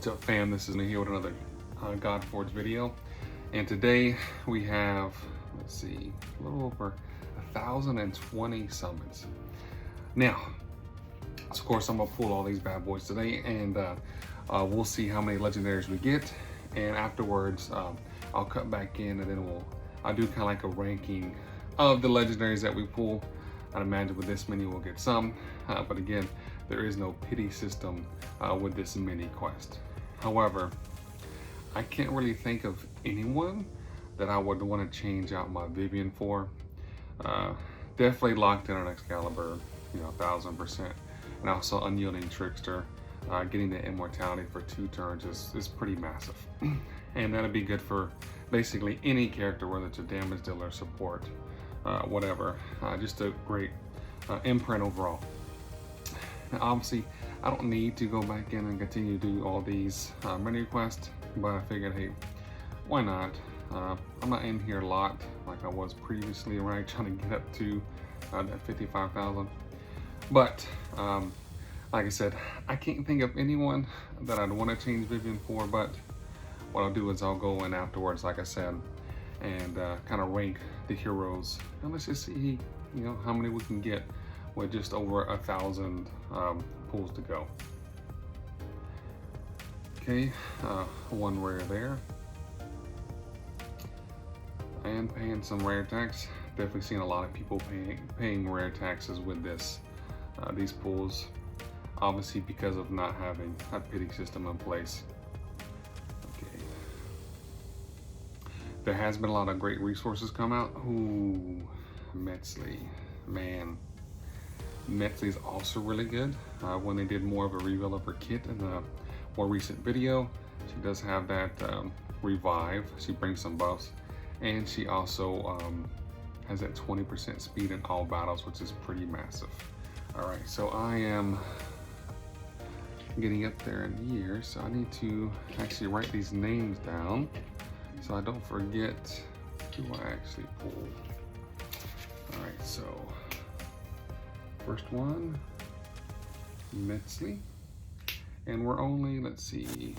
What's up, fam? This is me here with another Godforge video, and today we have, let's see, a little over 1,020 summons. Now, of course, I'm gonna pull all these bad boys today, and we'll see how many legendaries we get, and afterwards I'll cut back in, and then I'll do kind of like a ranking of the legendaries that we pull. I'd imagine with this many we'll get some, but again, there is no pity system with this mini quest. However, I can't really think of anyone that I would want to change out my Vivian for. Definitely locked in on Excalibur, 1,000%, and also Unyielding Trickster. Getting the immortality for 2 turns is pretty massive, and that'd be good for basically any character, whether it's a damage dealer, support, whatever. Just a great imprint overall. Now, obviously, I don't need to go back in and continue to do all these menu quests, but I figured, hey, why not? I'm not in here a lot like I was previously, right? Trying to get up to that 55,000. But like I said, I can't think of anyone that I'd want to change Vivian for, but what I'll do is I'll go in afterwards, like I said, and kind of rank the heroes, and let's just see, how many we can get with just over 1,000 pulls to go. Okay, 1 rare there, and paying some rare tax. Definitely seen a lot of people paying rare taxes with this these pulls, obviously because of not having a pity system in place. Okay, there has been a lot of great resources come out. Ooh, Metzley, man. Metzley is also really good. When they did more of a reveal of her kit in the more recent video, she does have that revive. She brings some buffs, and she also has that 20% speed in all battles, which is pretty massive. All right, so I am getting up there in years, so I need to actually write these names down so I don't forget who I actually pulled. All right, so first one, Metzley, and we're only, let's see,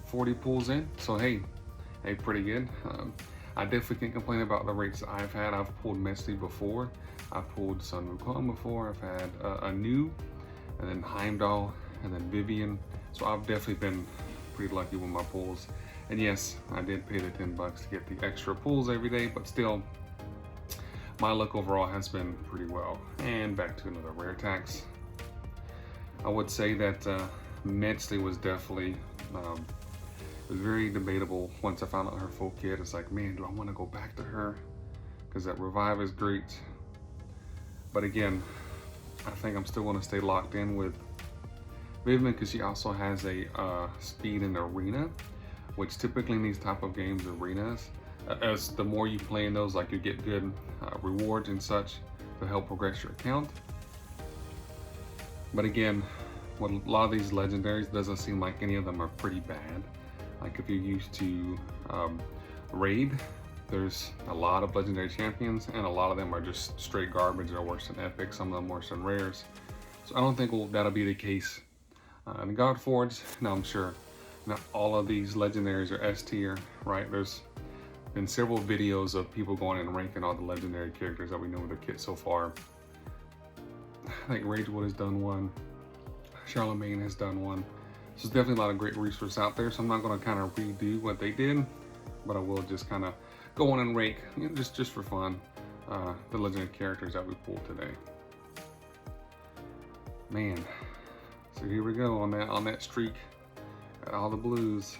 40 pulls in, so hey, pretty good. I definitely can't complain about the rates I've had. I've pulled Metzley before, I've pulled Sun Wukong before, I've had Anu, and then Heimdall, and then Vivian, so I've definitely been pretty lucky with my pulls. And yes, I did pay the $10 to get the extra pulls every day, but still, my luck overall has been pretty well. And back to another rare tax. I would say that Metzley was definitely, it was very debatable once I found out her full kit. It's like, man, do I want to go back to her? Because that revive is great. But again, I think I'm still going to stay locked in with Vivian because she also has a speed in arena, which typically in these type of games, arenas, as the more you play in those, like you get good rewards and such to help progress your account. But again, with a lot of these legendaries, doesn't seem like any of them are pretty bad. Like if you're used to raid, there's a lot of legendary champions, and a lot of them are just straight garbage or worse than epic, some of them worse than rares. So I don't think that'll be the case in Godforge. Now I'm sure not all of these legendaries are S tier, right? There's been several videos of people going and ranking all the legendary characters that we know in the kit so far. I think Ragewood has done one, Charlemagne has done one. So there's definitely a lot of great resources out there, so I'm not going to kind of redo what they did, but I will just kind of go on and rank, just for fun, the legendary characters that we pulled today. Man, so here we go on that streak. Got all the blues,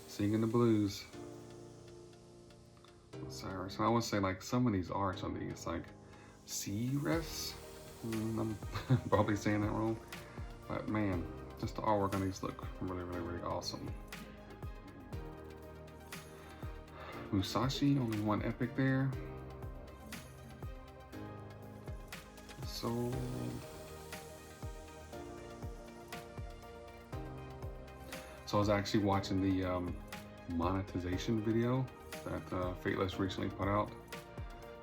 singing the blues. Osiris. And I would say, like, some of these arts on these, like C-Refs, I'm probably saying that wrong, but man, just the artwork on these look really, really, really awesome. Musashi, only 1 epic there. So I was actually watching the monetization video that Fateless recently put out.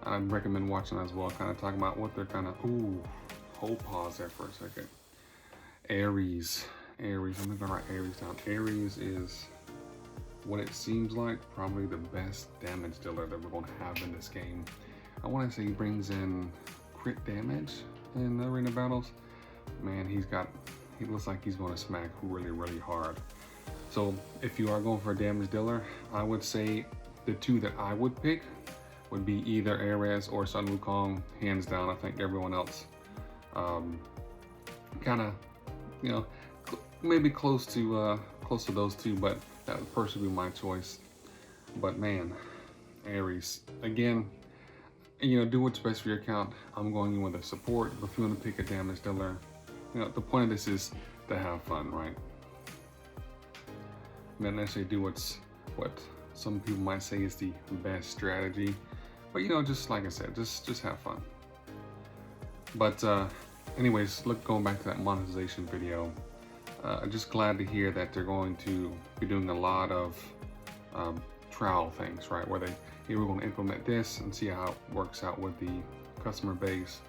I'd recommend watching that as well, kind of talking about what they're kind of, hold pause there for a second. Ares, Ares. I'm gonna write Ares down. Ares is what it seems like probably the best damage dealer that we're going to have in this game. I want to say he brings in crit damage in arena battles. Man, he looks like he's going to smack really, really hard. So if you are going for a damage dealer, I would say the two that I would pick would be either Ares or Sun Wukong, hands down. I think everyone else kind of, you know, maybe close to those two, but that would personally be my choice. But man, Ares, again, you know, do what's best for your account. I'm going in with a support, but if you want to pick a damage dealer, you know, the point of this is to have fun, right? Not necessarily do what some people might say is the best strategy, but you know, just like I said, just have fun. But anyways, going back to that monetization video, I'm just glad to hear that they're going to be doing a lot of trial things, right? Where we're going to implement this and see how it works out with the customer base,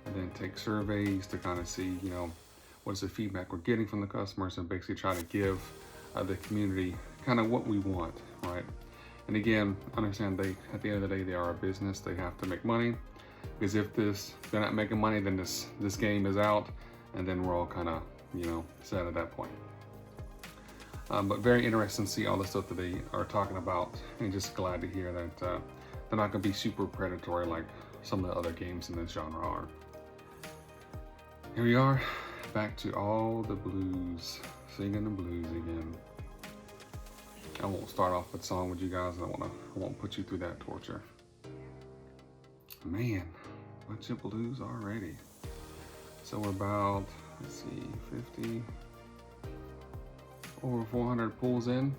and then take surveys to kind of see, you know, what's the feedback we're getting from the customers, and basically try to give the community kind of what we want, right? And again, understand at the end of the day, they are a business. They have to make money, because if they're not making money, then this game is out, and then we're all kind of, you know, sad at that point. But very interesting to see all the stuff that they are talking about, and just glad to hear that they're not going to be super predatory like some of the other games in this genre are. Here we are, back to all the blues, singing the blues again. I won't start off with song with you guys. I won't put you through that torture. Man, bunch of blues already. So we're about, let's see, 50, over 400 pulls in.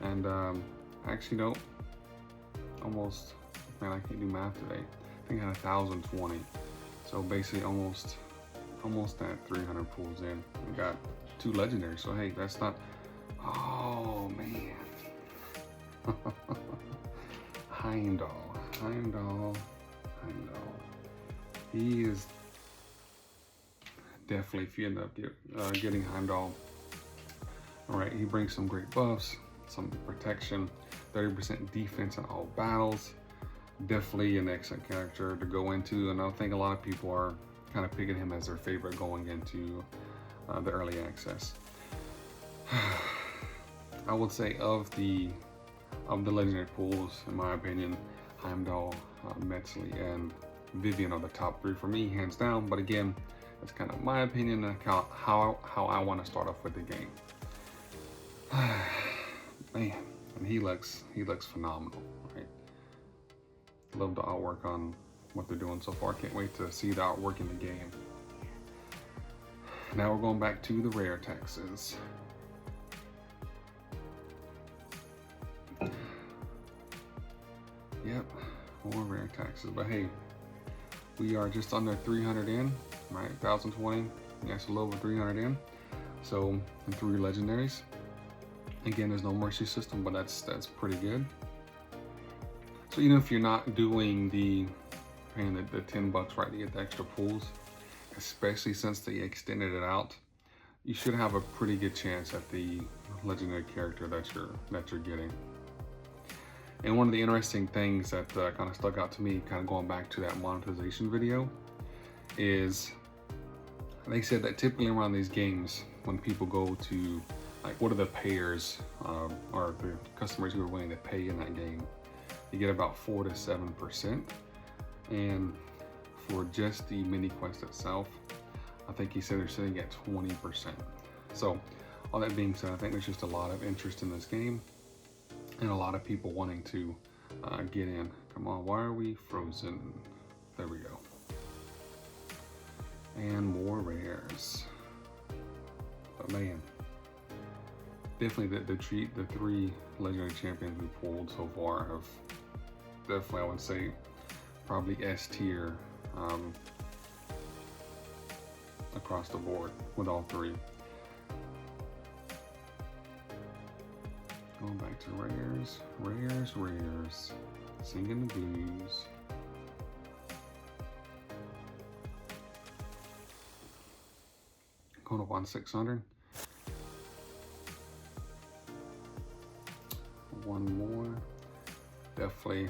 And actually no, almost, man, I can't do math today. I think I had 1,020. So basically almost at 300 pulls in. We got 2 legendaries, so hey, that's not, oh man. Heimdall. He is definitely, if you end up getting Heimdall, all right, he brings some great buffs, some protection, 30% defense in all battles. Definitely an excellent character to go into, and I think a lot of people are kind of picking him as their favorite going into the early access. I would say of the legendary pools, in my opinion, Heimdall, Metzli, and Vivian are the top 3 for me, hands down. But again, that's kind of my opinion and how I want to start off with the game. Man, and he looks phenomenal, right? Love the artwork on what they're doing so far. Can't wait to see the artwork in the game. Now we're going back to the rare taxes. Yep, more rare taxes, but hey, we are just under 300 in, right? 1,020, yes, a little over 300 in. So, and 3 legendaries. Again, there's no mercy system, but that's pretty good. So, you know, if you're not doing paying the $10, right, to get the extra pulls, especially since they extended it out, you should have a pretty good chance at the legendary character that you're getting. And one of the interesting things that kind of stuck out to me, kind of going back to that monetization video, is they said that typically around these games, when people go to, like, what are the payers or the customers who are willing to pay in that game, you get about 4 to 7%. And for just the mini quest itself, I think he said they're sitting at 20%. So all that being said, I think there's just a lot of interest in this game and a lot of people wanting to get in. Come on, why are we frozen? There we go. And more rares. But man, definitely the 3 legendary champions we pulled so far have definitely, I would say, probably S tier across the board with all 3. Going back to rares, singing the blues. coming up on 600. One more. Definitely.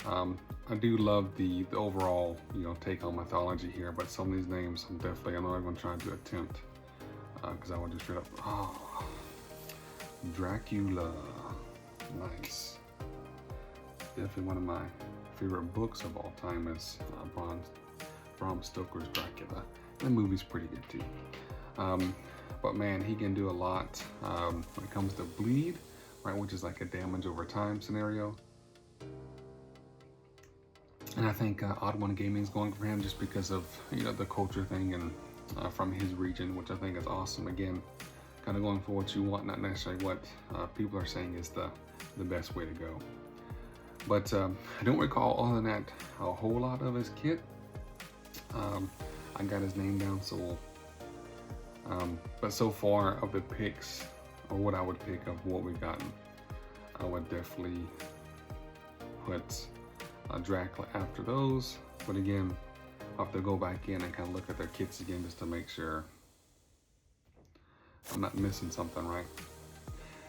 I do love the overall, take on mythology here, but some of these names I'm not even going to try to attempt, because I would just straight up, Dracula. Nice. Definitely one of my favorite books of all time is Bram Stoker's Dracula. And the movie's pretty good too. But man, he can do a lot when it comes to bleed, right, which is like a damage over time scenario. And I think Odd One Gaming is going for him just because of the culture thing and from his region, which I think is awesome. Again, kind of going for what you want, not necessarily what people are saying is the best way to go. But I don't recall other than that a whole lot of his kit. I got his name down, so but so far of the picks, or what I would pick of what we've gotten, I would definitely put Dracula after those. But again, I'll have to go back in and kind of look at their kits again just to make sure I'm not missing something, right?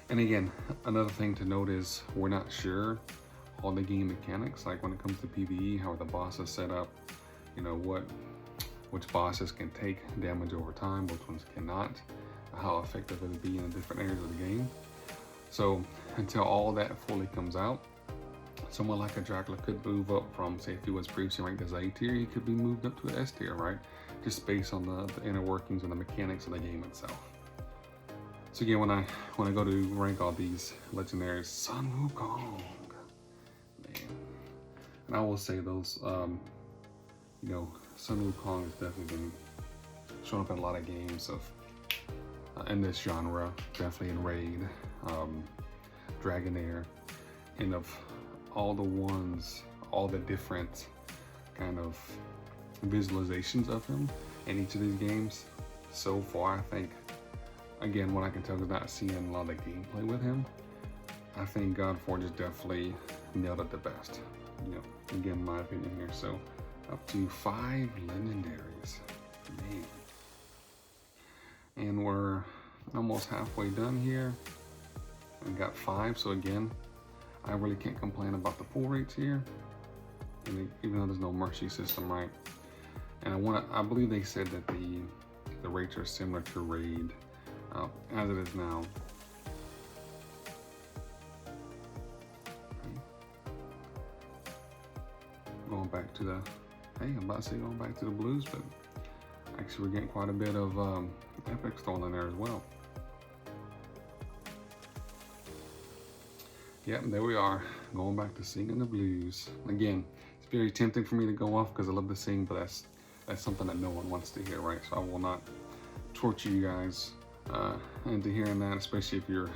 And again, another thing to note is we're not sure all the game mechanics, like when it comes to PvE, how the boss is set up, which bosses can take damage over time, which ones cannot, how effective it will be in different areas of the game. So until all that fully comes out, someone like a Dracula could move up from, say, if he was previously ranked as A tier, he could be moved up to an S tier, right? Just based on the inner workings and the mechanics of the game itself. So again, when I go to rank all these legendaries, Sun Wukong, man, and I will say those, Sun Wukong has definitely been showing up in a lot of games of in this genre, definitely in Raid, Dragonair, and of all the different kind of visualizations of him in each of these games. So far, I think, again, what I can tell is not seeing a lot of the gameplay with him, I think Godforge has definitely nailed it the best. Again, my opinion here. So up to 5 legendaries, man. And we're almost halfway done here. We got 5, so again, I really can't complain about the pull rates here, and even though there's no mercy system, right? And I believe they said that the rates are similar to Raid as it is now. Going back to going back to the blues, but actually we're getting quite a bit of epic stolen in there as well. Yep, there we are, going back to singing the blues. Again, it's very tempting for me to go off because I love to sing, but that's something that no one wants to hear, right? So I will not torture you guys into hearing that, especially if you're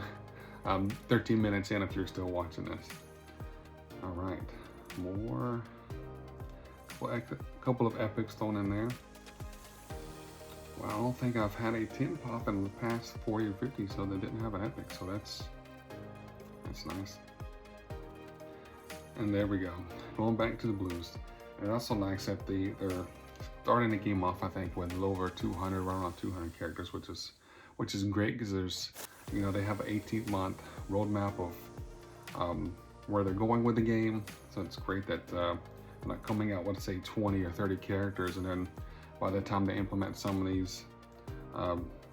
13 minutes in, if you're still watching this. All right, a couple of epics thrown in there. Well, I don't think I've had a 10 pop in the past 40 or 50, so they didn't have an epic, so that's nice. And there we go, going back to the blues. And also nice that they're starting the game off, I think, with a little over 200, around 200 characters, which is great because there's, they have an 18-month roadmap of where they're going with the game. So it's great that they're not coming out with, say, 20 or 30 characters, and then by the time they implement some of these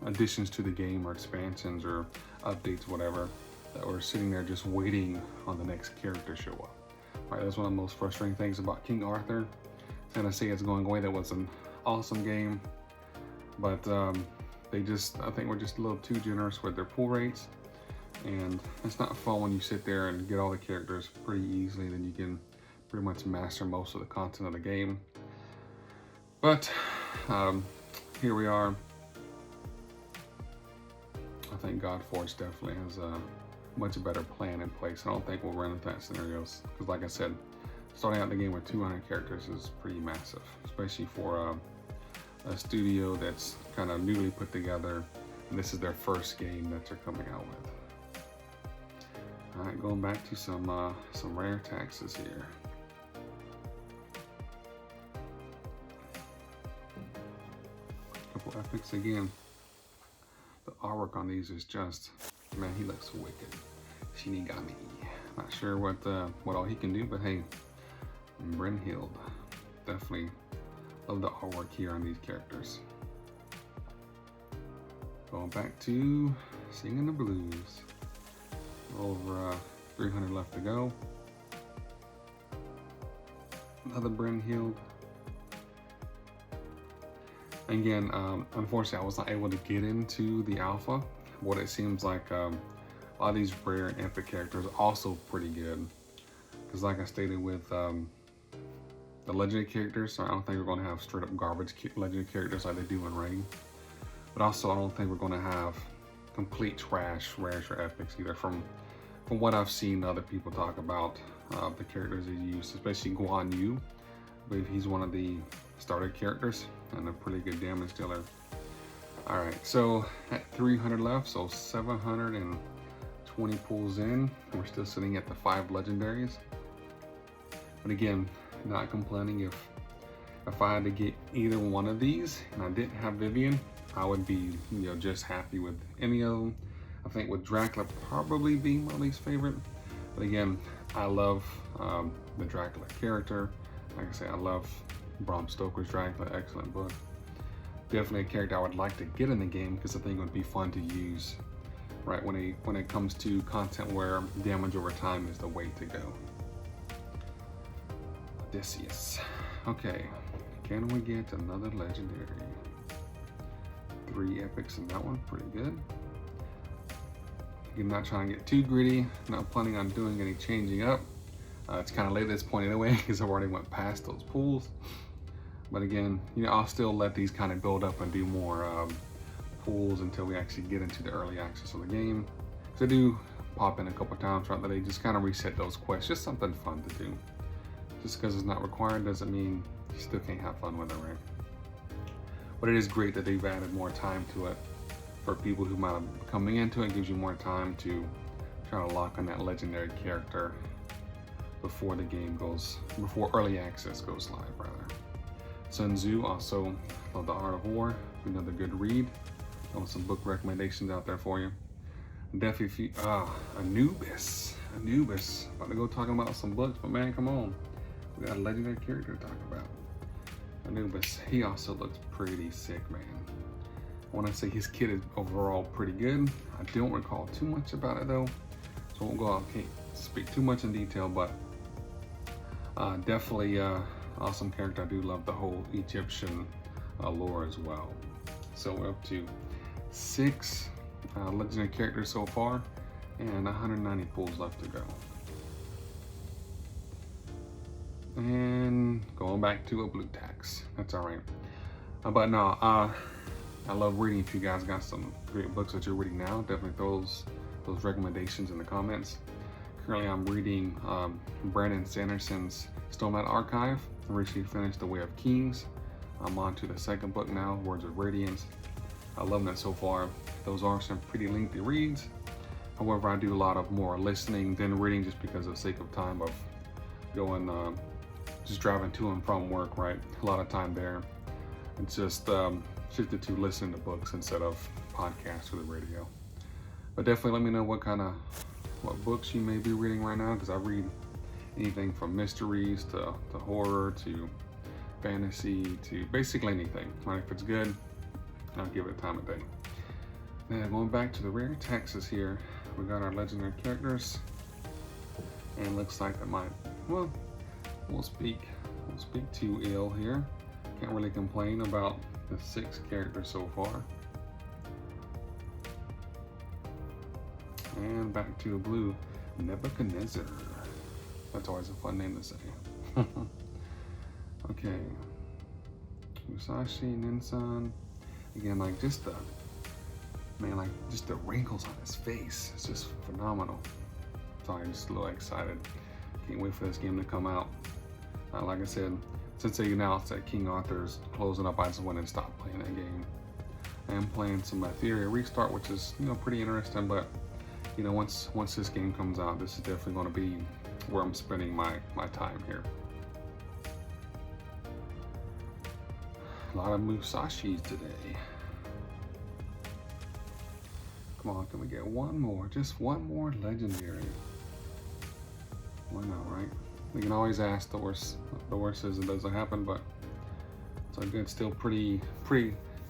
additions to the game or expansions or updates, whatever, that we're sitting there just waiting on the next character to show up. Right, that's one of the most frustrating things about King Arthur. And I say it's going away. That was an awesome game, but I think we're just a little too generous with their pull rates, and it's not fun when you sit there and get all the characters pretty easily. Then you can pretty much master most of the content of the game. But here we are. I think Godforge definitely has a much better plan in place. I don't think we'll run into that scenarios because, like I said, starting out the game with 200 characters is pretty massive, especially for a studio that's kind of newly put together, and this is their first game that they're coming out with. All right, going back to some rare taxes here. Couple epics again. The artwork on these is just, man, he looks wicked. Shinigami. Not sure what all he can do, but hey, Brynhild. Definitely love the artwork here on these characters. Going back to Singing the Blues. Over 300 left to go. Another Brynhild. Again, unfortunately, I was not able to get into the alpha. What it seems like, a lot of these rare and epic characters are also pretty good. Because like I stated with the legendary characters, so I don't think we're going to have straight up garbage legendary characters like they do in Raid. But also, I don't think we're going to have complete trash rares or epics either. From what I've seen other people talk about the characters they use, especially Guan Yu. I believe he's one of the starter characters and a pretty good damage dealer. Alright, so at 300 left, so 720 pulls in. We're still sitting at the 5 legendaries. But again, not complaining. If I had to get either one of these and I didn't have Vivian, I would be, just happy with any of them. I think with Dracula probably being my least favorite. But again, I love the Dracula character. Like I say, I love Bram Stoker's Dracula, excellent book. Definitely a character I would like to get in the game because I think it would be fun to use, right, when it comes to content where damage over time is the way to go. Odysseus. Okay, can we get another legendary? 3 epics in that one, pretty good. Again, not trying to get too greedy, not planning on doing any changing up. It's kind of late at this point anyway because I've already went past those pools. But again, I'll still let these kind of build up and do more pools until we actually get into the early access of the game. Because I do pop in a couple times throughout the day, just kind of reset those quests, just something fun to do. Just because it's not required doesn't mean you still can't have fun with it, right? But it is great that they've added more time to it for people who might have coming into it. It gives you more time to try to lock on that legendary character before early access goes live, rather. Sun Tzu, also love The Art of War, another good read. Some book recommendations out there for you. Definitely, if you, Anubis, about to go talking about some books, but man, come on. We got a legendary character to talk about. Anubis, he also looks pretty sick, man. I want to say his kit is overall pretty good. I don't recall too much about it though, so I won't go out, can't speak too much in detail, but definitely awesome character. I do love the whole Egyptian lore as well. So we're up to 6 legendary characters so far and 190 pulls left to go. And going back to a blue tax. That's all right. But no, I love reading. If you guys got some great books that you're reading now, definitely throw those recommendations in the comments. Currently, I'm reading Brandon Sanderson's Stormlight Archive. I recently finished The Way of Kings. I'm on to the 2nd book now, Words of Radiance. I love that so far. Those are some pretty lengthy reads. However, I do a lot of more listening than reading just because of the sake of time of going, just driving to and from work, right? A lot of time there. It's just shifted to listening to books instead of podcasts or the radio. But definitely let me know what books you may be reading right now, because I read anything from mysteries to horror to fantasy to basically anything. Right? If it's good, I'll give it time of day. Now going back to the rare texts here, we got our legendary characters, and looks like that might, well, we'll speak too ill here. Can't really complain about the 6 characters so far. And back to a blue, Nebuchadnezzar. That's always a fun name to say. Okay. Musashi, Ninsan. Again, like just the wrinkles on his face. It's just phenomenal. So I'm just a little excited. Can't wait for this game to come out. Like I said, since they announced that King Arthur's closing up, I just went and stopped playing that game. I am playing some Etheria Restart, which is pretty interesting, but once this game comes out, this is definitely going to be where I'm spending my time here. A lot of Musashis today. Come on, can we get one more? Just one more legendary. Why not, right? We can always ask. The worst is it doesn't happen, but it's all good. Still pretty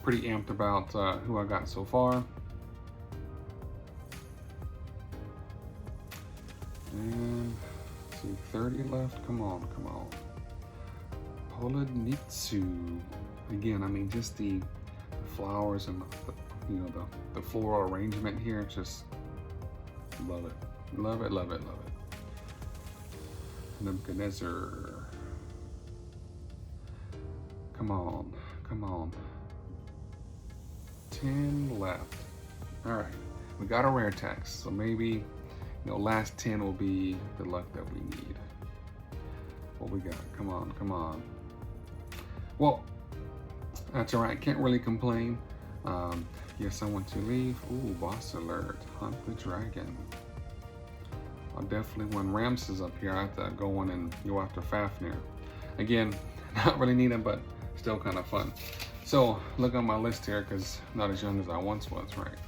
amped about who I got so far. And let's see, 30 left. Come on. Polonitsu. Again, I mean, just the flowers and the floral arrangement here. Just love it. Love it. Nebuchadnezzar. Come on. 10 left. All right, we got a rare text, so maybe last 10 will be the luck that we need. What we got? Come on. Well, that's all right. Can't really complain. Yes, I want to leave. Ooh, boss alert. Hunt the dragon. I'll definitely, when Rams is up here, I have to go in and go after Fafnir. Again, not really needed, but still kind of fun. So look on my list here, because I'm not as young as I once was, right?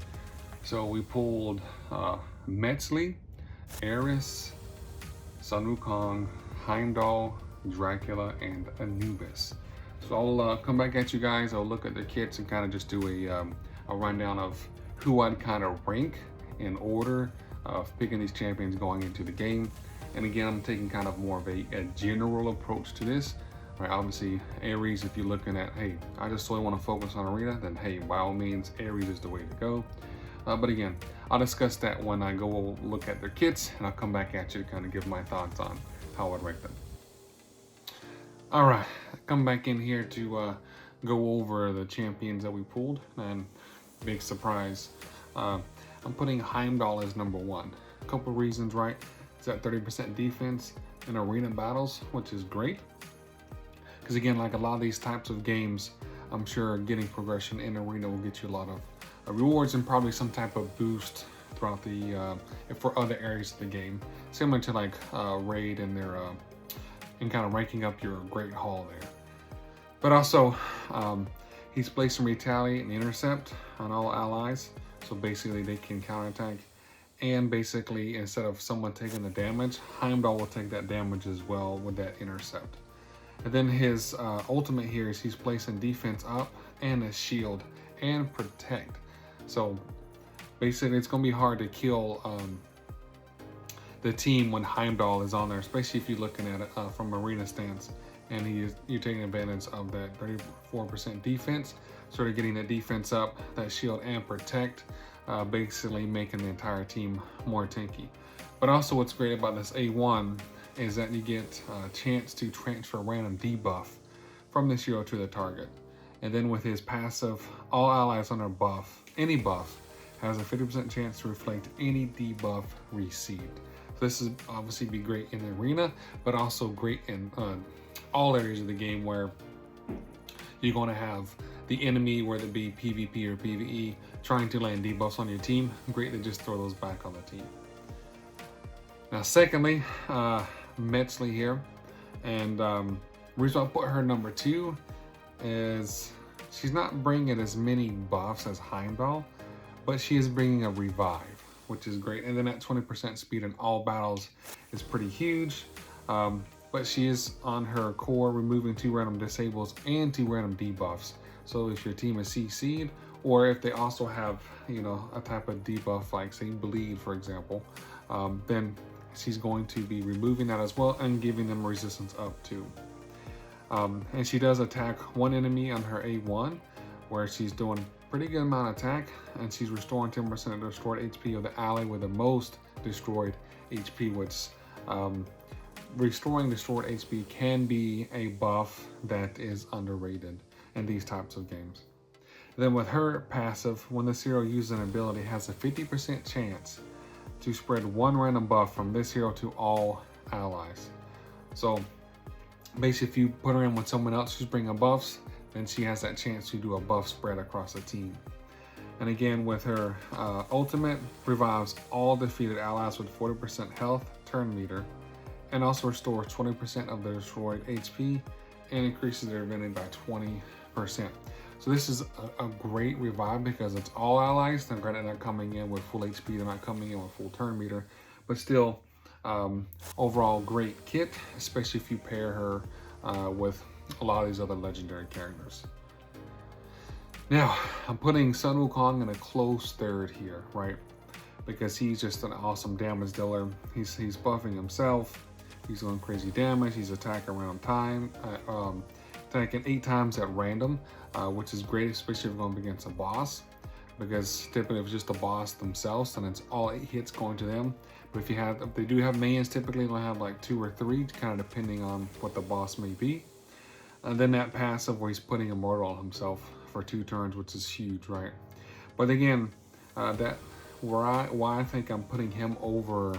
So we pulled Metzli, Eris, Sun Wukong, Heimdall, Dracula, and Anubis. So I'll come back at you guys. I'll look at the kits and kind of just do a rundown of who I'd kind of rank in order of picking these champions going into the game. And again, I'm taking kind of more of a general approach to this. Right, obviously, Ares, if you're looking at, hey, I just solely want to focus on Arena, then hey, by all means, Ares is the way to go. But again, I'll discuss that when I go look at their kits, and I'll come back at you to kind of give my thoughts on how I'd rank them. All right, come back in here to go over the champions that we pulled, and big surprise, I'm putting Heimdall as number 1. A couple reasons, right? It's at 30% defense in arena battles, which is great. Because again, like a lot of these types of games, I'm sure getting progression in arena will get you a lot of rewards and probably some type of boost throughout the for other areas of the game, similar to like raid and their and kind of ranking up your great hall there. But also, he's placing retaliate and intercept on all allies, so basically they can counterattack. And basically, instead of someone taking the damage, Heimdall will take that damage as well with that intercept. And then his ultimate here is he's placing defense up and a shield and protect. So basically it's going to be hard to kill the team when Heimdall is on there, especially if you're looking at it from arena stance. And you're taking advantage of that 34% defense, sort of getting that defense up, that shield and protect, basically making the entire team more tanky. But also what's great about this A1 is that you get a chance to transfer random debuff from this hero to the target. And then with his passive, all allies under buff, any buff, has a 50% chance to reflect any debuff received. So this is obviously be great in the arena, but also great in all areas of the game where you're going to have the enemy, whether it be PvP or PvE, trying to land debuffs on your team. Great to just throw those back on the team. Now, secondly, Metzli here, and the reason I put her number 2 is she's not bringing as many buffs as Heimdall, but she is bringing a revive, which is great. And then that 20% speed in all battles is pretty huge. But she is on her core, removing 2 random disables and 2 random debuffs. So if your team is CC'd, or if they also have, a type of debuff like say bleed, for example, then she's going to be removing that as well and giving them resistance up too. And she does attack one enemy on her A1, where she's doing pretty good amount of attack, and she's restoring 10% of the destroyed HP of the ally with the most destroyed HP, which restoring destroyed HP can be a buff that is underrated in these types of games. Then with her passive, when this hero uses an ability, has a 50% chance to spread 1 random buff from this hero to all allies. So basically, if you put her in with someone else who's bringing buffs, then she has that chance to do a buff spread across the team. And again, with her ultimate, revives all defeated allies with 40% health turn meter, and also restores 20% of their destroyed HP and increases their ability by 20%. So this is a great revive because it's all allies. They're granted not coming in with full HP, they're not coming in with full turn meter, but still overall great kit, especially if you pair her with a lot of these other legendary characters. Now, I'm putting Sun Wukong in a close third here, right? Because he's just an awesome damage dealer. He's buffing himself. He's doing crazy damage. He's attacking around time, attacking 8 times at random, which is great, especially if you're going against a boss. Because typically, if it's just a boss themselves, then it's all 8 hits going to them. But if they do have minions, typically they'll have like 2 or 3, kind of depending on what the boss may be. And then that passive where he's putting Immortal on himself for 2 turns, which is huge, right? But again, why I think I'm putting him over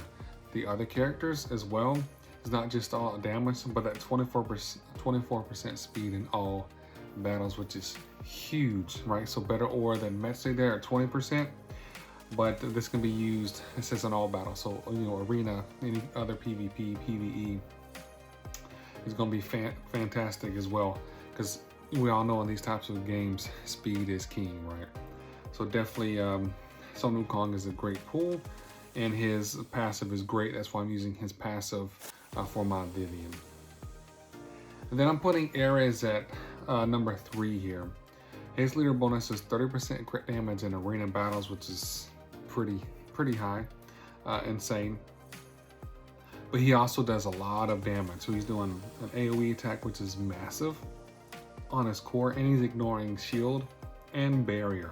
the other characters as well is not just all damage, but that 24% speed in all battles, which is huge, right? So better aura than Metsu there at 20, but this can be used, it says in all battles. So, you know, arena, any other PvP, PvE is going to be fantastic as well, because we all know in these types of games, speed is king, right? So definitely Sun Wukong is a great pull, and his passive is great. That's why I'm using his passive for my Vivian. And then I'm putting Ares at number 3 here. His leader bonus is 30% crit damage in arena battles, which is pretty high, insane. But he also does a lot of damage. So he's doing an AoE attack, which is massive on his core, and he's ignoring shield and barrier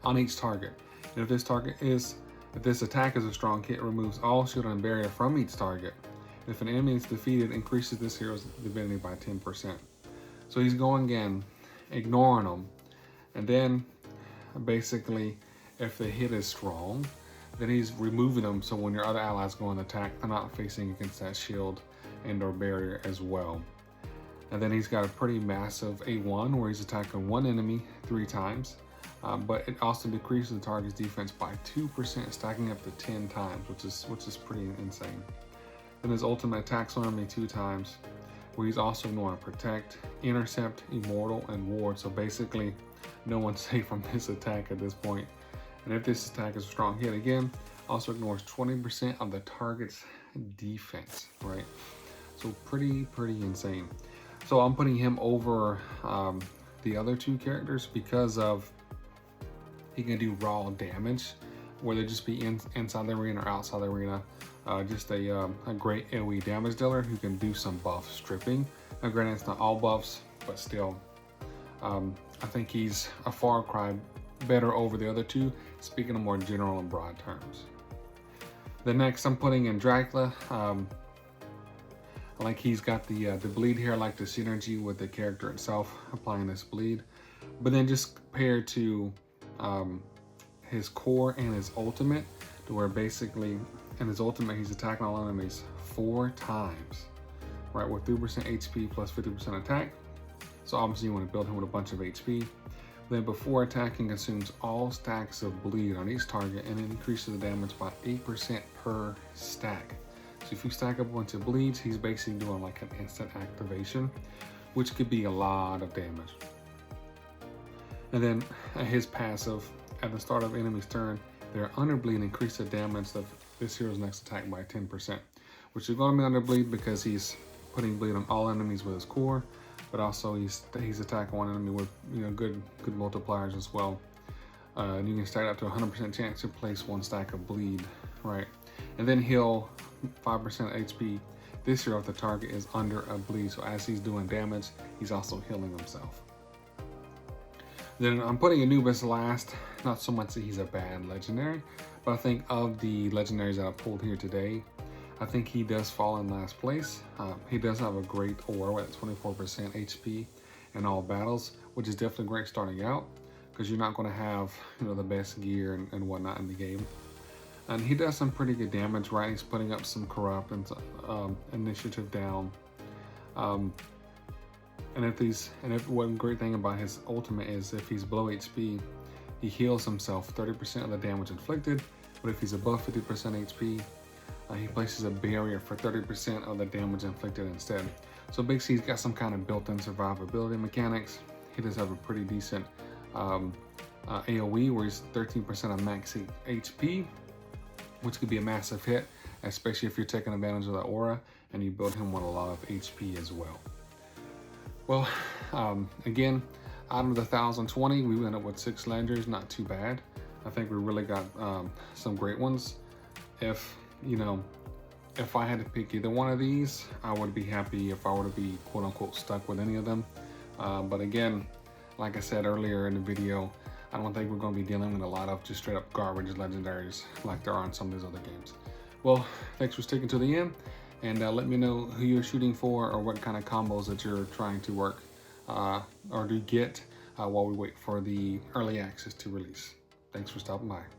on each target. And if this attack is a strong hit, it removes all shield and barrier from each target. If an enemy is defeated, it increases this hero's divinity by 10%. So he's going in, ignoring them, and then basically, if the hit is strong, then he's removing them, so when your other allies go on attack, they're not facing against that shield and or barrier as well. And then he's got a pretty massive A1 where he's attacking one enemy 3 times, but it also decreases the target's defense by 2%, stacking up to 10 times, which is pretty insane. Then his ultimate attacks on enemy 2 times, where he's also ignoring protect, intercept, immortal, and ward. So basically, no one's safe from this attack at this point. And if this attack is a strong hit, again, also ignores 20% of the target's defense, right? So pretty insane. So I'm putting him over the other 2 characters because of he can do raw damage, whether it just be inside the arena or outside the arena. Just a great AoE damage dealer who can do some buff stripping. Now granted, it's not all buffs, but still, I think he's a far cry better over the other 2, speaking of more general and broad terms. The next I'm putting in Dracula. I like he's got the bleed here. I like the synergy with the character itself, applying this bleed. But then just compared to his core and his ultimate, to where basically in his ultimate he's attacking all enemies 4 times, right, with 3% HP plus 50% attack. So obviously you want to build him with a bunch of HP. Then before attacking, consumes all stacks of bleed on each target and increases the damage by 8% per stack. So if you stack up a bunch of bleeds, he's basically doing like an instant activation, which could be a lot of damage. And then his passive, at the start of enemy's turn, their underbleed increases the damage of this hero's next attack by 10%, which is going to be underbleed because he's putting bleed on all enemies with his core, but also he's attacking one enemy with, you know, good multipliers as well. And you can stack up to 100% chance to place 1 stack of bleed, right? And then heal 5% HP this hero if the target is under a bleed. So as he's doing damage, he's also healing himself. Then I'm putting Anubis last. Not so much that he's a bad legendary, but I think of the legendaries that I pulled here today, I think he does fall in last place. He does have a great aura at 24% HP in all battles, which is definitely great starting out because you're not going to have, you know, the best gear and whatnot in the game. And he does some pretty good damage, right? He's putting up some corrupt and initiative down. One great thing about his ultimate is if he's below HP, he heals himself 30% of the damage inflicted. But if he's above 50% HP, he places a barrier for 30% of the damage inflicted instead. So basically he's got some kind of built-in survivability mechanics. he does have a pretty decent AoE, where he's 13% of max HP, which could be a massive hit, especially if you're taking advantage of the aura and you build him with a lot of HP as well. Well, again, out of the 1,020, we went up with 6 legendaries, not too bad. I think we really got some great ones. If I had to pick either one of these, I would be happy if I were to be quote unquote stuck with any of them. But again, like I said earlier in the video, I don't think we're going to be dealing with a lot of just straight up garbage legendaries like there are in some of these other games. Well, thanks for sticking to the end, and let me know who you're shooting for or what kind of combos that you're trying to work or to get while we wait for the early access to release. Thanks for stopping by.